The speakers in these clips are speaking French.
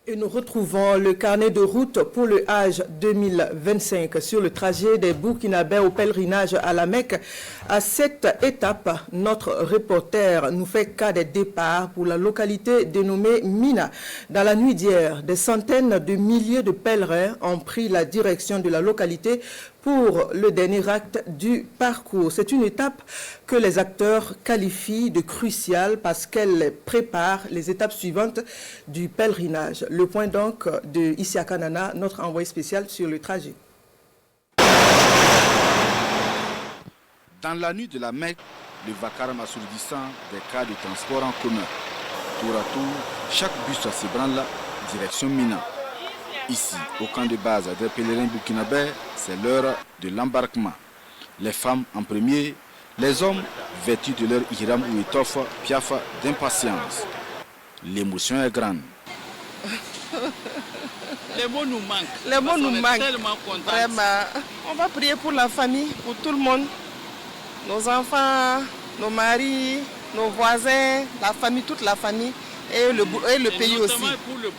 Et nous retrouvons le carnet de route pour le Hajj 2025 sur le trajet des Burkinabés au pèlerinage à la Mecque. À cette étape, notre reporter nous fait cas des départs pour la localité dénommée Mina. Dans la nuit d'hier, des centaines de milliers de pèlerins ont pris la direction de la localité pour le dernier acte du parcours. C'est une étape que les acteurs qualifient de cruciale parce qu'elle prépare les étapes suivantes du pèlerinage. Le point donc de Isiaka Nana, notre envoyé spécial sur le trajet. Dans la nuit de la Mecque, le vacarme assourdissant des cas de transport en commun. Tour à tour, chaque bus s'ébranle direction Mina. Ici, au camp de base des pèlerins burkinabés, c'est l'heure de l'embarquement. Les femmes en premier, les hommes vêtus de leur ihram ou étoffe piaffent d'impatience. L'émotion est grande. Les mots nous manquent. Les mots nous manquent. Tellement contents. Vraiment. On va prier pour la famille, pour tout le monde. Nos enfants, nos maris, nos voisins, la famille, toute la famille. Et le pays aussi.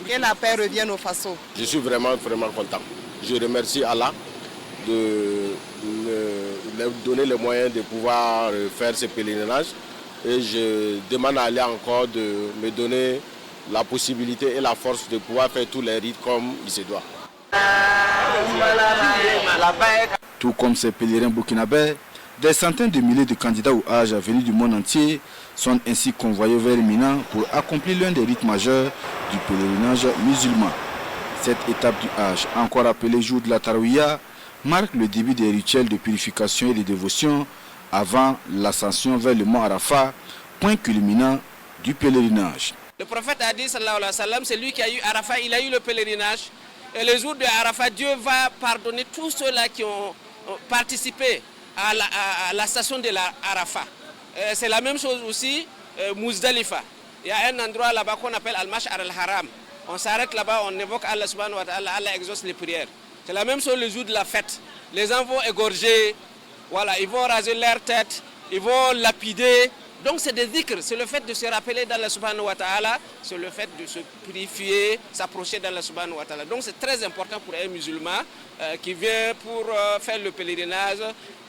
Que la paix revienne au Faso. Je suis vraiment content. Je remercie Allah de me donner les moyens de pouvoir faire ce pèlerinage. Et je demande à Allah encore de me donner la possibilité et la force de pouvoir faire tous les rites comme il se doit. Tout comme ces pèlerins burkinabés, des centaines de milliers de candidats au Hajj venus du monde entier sont ainsi convoyés vers Mina pour accomplir l'un des rites majeurs du pèlerinage musulman. Cette étape du Hajj, encore appelée jour de la Tarouïa, marque le début des rituels de purification et de dévotion avant l'ascension vers le mont Arafat, point culminant du pèlerinage. Le prophète a dit, sallallahu alayhi wa sallam, c'est lui qui a eu Arafat, il a eu le pèlerinage. Et le jour de Arafat, Dieu va pardonner tous ceux-là qui ont participé à la station de l'Arafat. C'est la même chose aussi, Muzdalifa. Il y a un endroit là-bas qu'on appelle Al-Mash'ar al-Haram. On s'arrête là-bas, on évoque Allah subhanahu wa ta'ala, Allah exauce les prières. C'est la même chose le jour de la fête. Les gens vont égorger, voilà, ils vont raser leur tête, ils vont lapider. Donc c'est des dhikrs, c'est le fait de se rappeler d'Allah subhanahu wa ta'ala, c'est le fait de se purifier, s'approcher d'Allah subhanahu wa ta'ala. Donc c'est très important pour un musulman qui vient pour faire le pèlerinage,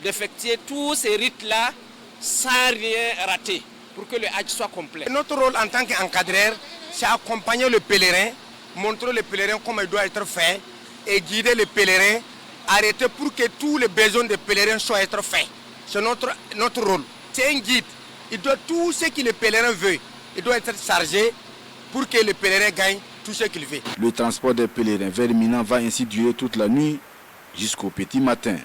d'effectuer tous ces rites-là sans rien rater, pour que le Hajj soit complet. Notre rôle en tant qu'encadreur, c'est accompagner le pèlerin, montrer le pèlerin comment il doit être fait et guider le pèlerin, arrêter pour que tous les besoins des pèlerins soient être faits. C'est notre rôle. C'est un guide. Il doit tout ce que le pèlerin veut. Il doit être chargé pour que le pèlerin gagne tout ce qu'il veut. Le transport des pèlerins vers Mina va ainsi durer toute la nuit jusqu'au petit matin.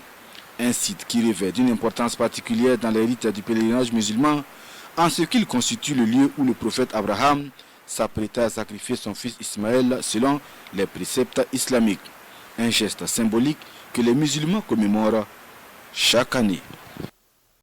Un site qui revêt d'une importance particulière dans les rites du pèlerinage musulman, en ce qu'il constitue le lieu où le prophète Abraham s'apprêta à sacrifier son fils Ismaël selon les préceptes islamiques. Un geste symbolique que les musulmans commémorent chaque année.